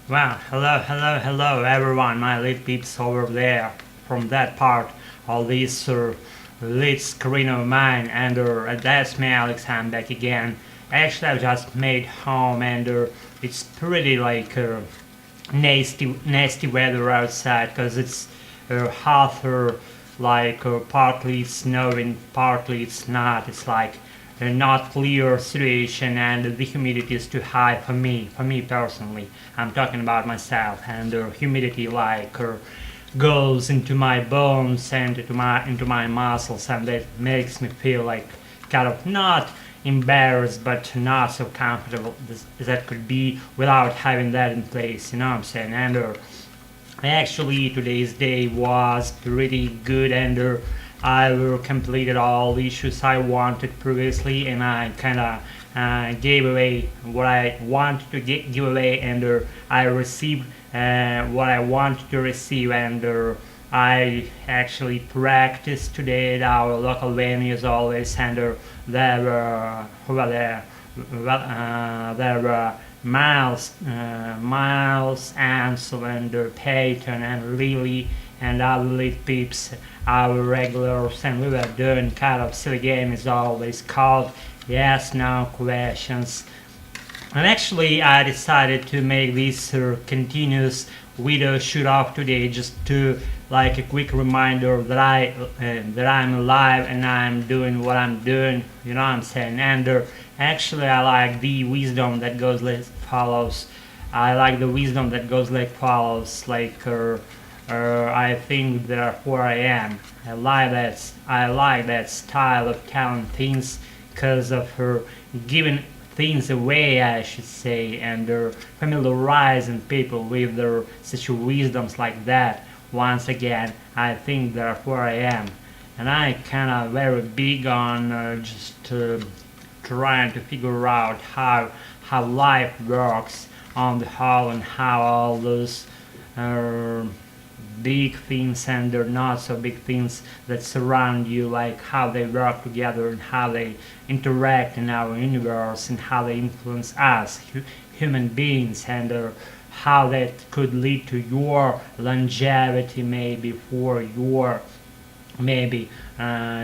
Well, hello everyone, my little peeps over there from that part of this lit screen of mine, and that's me, Alex. I'm back again. Actually, I've just made home, and it's pretty like nasty weather outside because it's half like partly it's snowing, partly it's not. It's like a not clear situation, and the humidity is too high for me. For me personally, I'm talking about myself, and the humidity like goes into my bones and into my muscles, and that makes me feel like kind of not embarrassed but not so comfortable as that could be without having that in place, you know what I'm saying? And actually today's day was pretty good, and I completed all the issues I wanted previously, and I kind of gave away what I wanted to give away, and I received what I wanted to receive, and I actually practiced today at our local venue as always, and there were there were Miles, Ansel, and Peyton, and Lily, and other little peeps, our regulars, and we were doing kind of silly game as always called Yes No Questions. And actually, I decided to make this continuous video shoot off today, just to like a quick reminder that I'm alive and I'm doing what I'm doing. You know what I'm saying? And actually, I like the wisdom that goes like follows. I like the wisdom that goes like follows. I think therefore I am. I like that style of telling things because of her giving things away, I should say, and familiarizing people with their such wisdoms like that. Once again, I think therefore I am, and I kind of very big on just trying to figure out how life works on the whole, and how all those uh, big things and they're not so big things that surround you, like how they work together and how they interact in our universe and how they influence us human beings, and how that could lead to your longevity, maybe for your maybe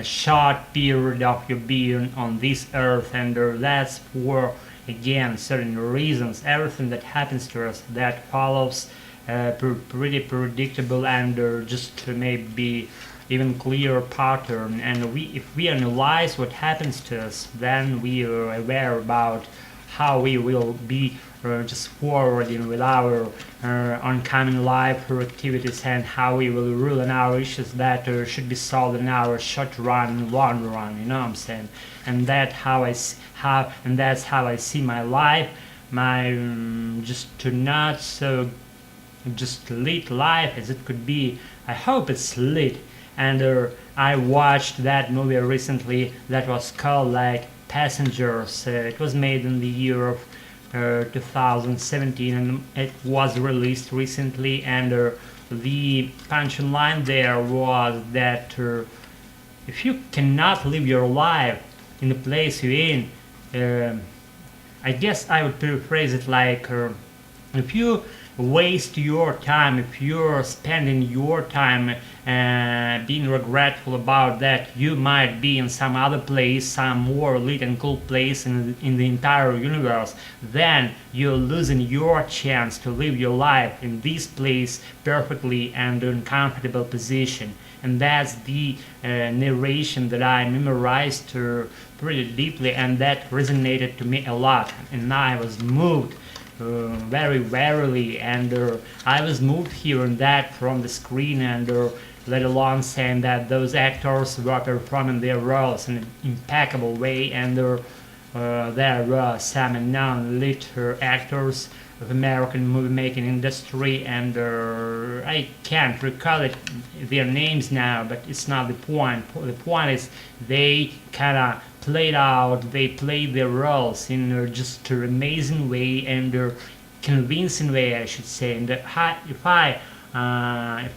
short period of your being on this earth, and that's for again certain reasons. Everything that happens to us that follows pretty predictable, and just maybe even clear pattern, and if we analyze what happens to us, then we are aware about how we will be just forwarding with our oncoming life activities, and how we will rule on our issues that should be solved in our short run and long run, you know what I'm saying? And that's how I see my life, my just to not so just lit life as it could be. I hope it's lit. And I watched that movie recently that was called like Passengers. It was made in the year of 2017, and it was released recently. And the punchline there was that if you cannot live your life in the place you're in, I guess I would paraphrase it like if you waste your time, if you're spending your time being regretful about that, you might be in some other place, some more lit and cool place in the entire universe, then you're losing your chance to live your life in this place perfectly and in comfortable position. And that's the narration that I memorized pretty deeply, and that resonated to me a lot, and I was moved very rarely, and I was moved here and that from the screen, and let alone saying that those actors were performing their roles in an impeccable way, and there were some non-lit actors of American movie making industry, and I can't recall their names now, but it's not the point. The point is they kind of they played their roles in just an amazing way, and convincing way, I should say. And if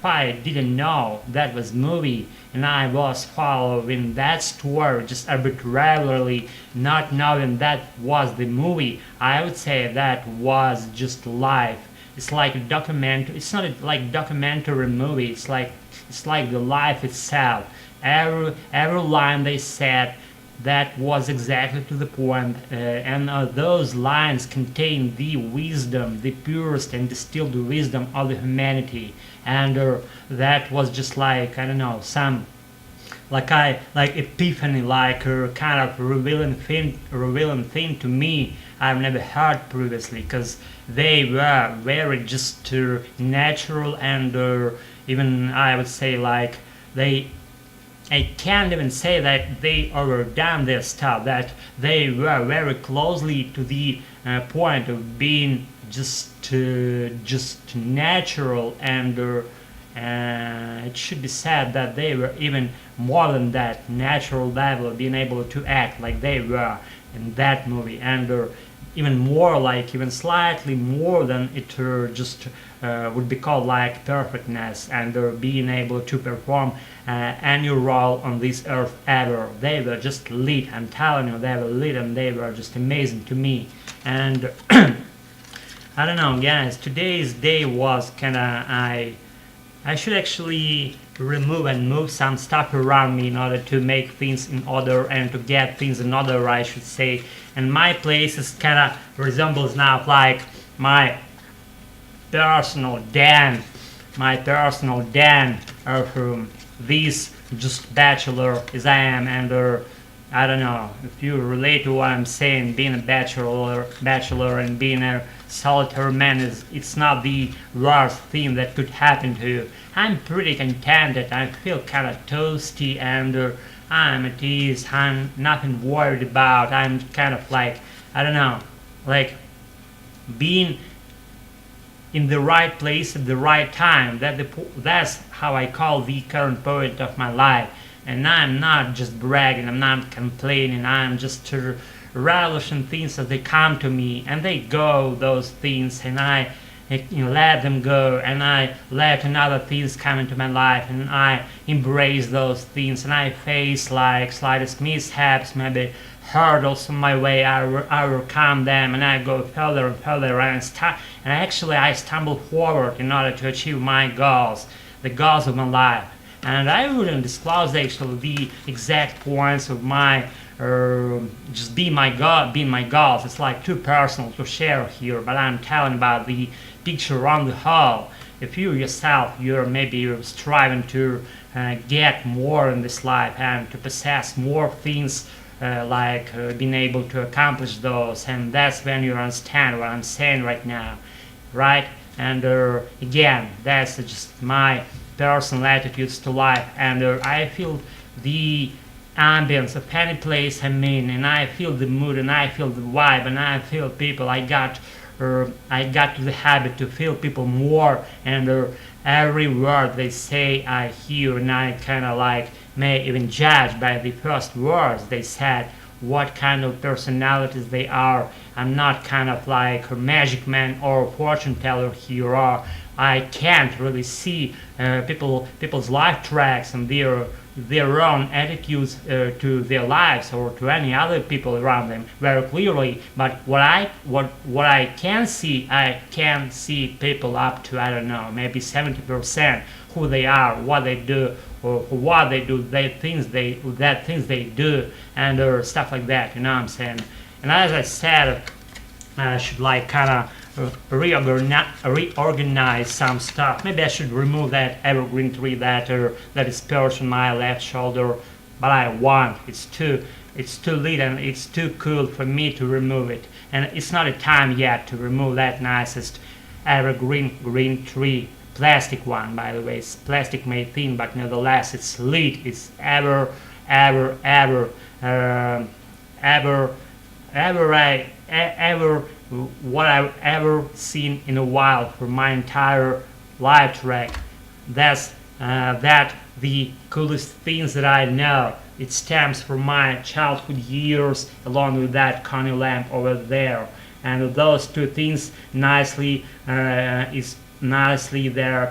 I didn't know that was movie, and I was following that story just arbitrarily, not knowing that was the movie, I would say that was just life. it's like a document. It's not like documentary movie. It's like the life itself. Every line they said, that was exactly to the point, and those lines contain the wisdom, the purest and distilled wisdom of the humanity, and that was just like, I don't know, some like epiphany, like a kind of revealing thing to me I've never heard previously, because they were very just natural, and even I would say like they, I can't even say that they overdone their stuff, that they were very closely to the point of being just natural, and it should be said that they were even more than that natural level of being able to act like they were in that movie, and even more, like even slightly more than it just would be called like perfectness, and being able to perform any role on this earth ever. They were just lit, I'm telling you, they were lit, and they were just amazing to me. And I don't know, guys, today's day was kinda, I should actually remove and move some stuff around me in order to make things in order and to get things in order, I should say. And my place is kinda resembles now like my personal den, of this just bachelor as I am, and I don't know if you relate to what I'm saying. Being a bachelor and being a solitary man it's not the worst thing that could happen to you. I'm pretty contented. I feel kind of toasty, and I'm at ease. I'm nothing worried about. I'm kind of like, I don't know, like being in the right place at the right time. That's how I call the current point of my life. And I'm not just bragging, I'm not complaining, I'm just relishing things as they come to me, and they go, those things, and I let them go, and I let another things come into my life, and I embrace those things, and I face like slightest mishaps, maybe hurdles on my way, I overcome them, and I go further and further, and actually I stumble forward in order to achieve my goals, the goals of my life. And I wouldn't disclose actually the exact points of my just being my goals. It's like too personal to share here, but I'm telling about the picture on the whole. If you yourself, you're striving to get more in this life and to possess more things, being able to accomplish those, and that's when you understand what I'm saying right now, right? And again, that's just my personal attitudes to life, and I feel the ambience of any place I'm in, and I feel the mood, and I feel the vibe, and I feel people. I got to the habit to feel people more, and every word they say I hear, and I kind of like may even judge by the first words they said what kind of personalities they are. I'm not kind of like a magic man or a fortune teller here, or I can't really see people's life tracks and their own attitudes to their lives or to any other people around them very clearly. But what I can see people up to, I don't know, maybe 70% who they are, what they do, or what they do, things they do, and stuff like that. You know what I'm saying? And as I said, I should like kind of reorganize some stuff. Maybe I should remove that evergreen tree that is perched on my left shoulder, but I won't. It's too lit and it's too cool for me to remove it, and it's not a time yet to remove that nicest evergreen green tree. Plastic one, by the way. It's plastic made thing, but nevertheless it's lit. It's ever what I've ever seen in a while for my entire life track. That's the coolest things that I know. It stems from my childhood years, along with that Connie lamp over there, and those two things nicely there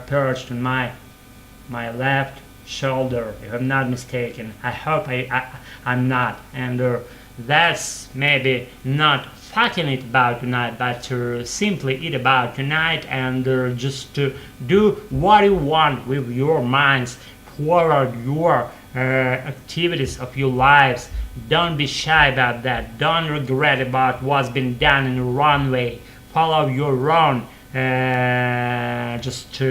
perched on my left shoulder, if I'm not mistaken. I hope I'm not, and that's maybe not fucking eat about tonight, but simply eat about tonight and just do what you want with your minds forward your activities of your lives. Don't be shy about that. Don't regret about what's been done in the wrong way. Follow your own just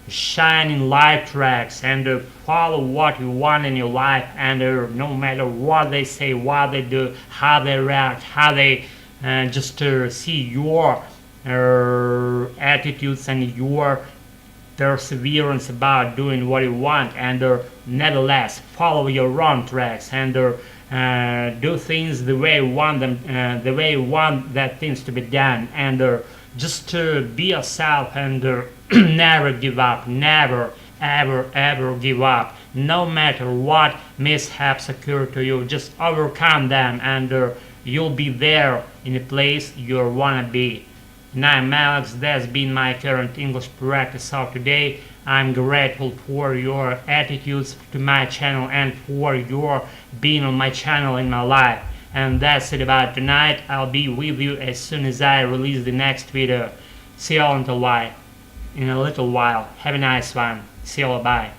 shining light tracks and follow what you want in your life, and no matter what they say, what they do, how they react, how they just see your attitudes and your perseverance about doing what you want, and nevertheless follow your own tracks and do things the way you want them, the way you want that things to be done, and just be yourself and never give up, never ever give up, no matter what mishaps occur to you. Just overcome them, and you'll be there in the place you wanna be. And I'm Alex. That's been my current English practice of today. I'm grateful for your attitudes to my channel and for your being on my channel in my life. And that's it about tonight. I'll be with you as soon as I release the next video. See you all in a little while. Have a nice one. See you all. Bye.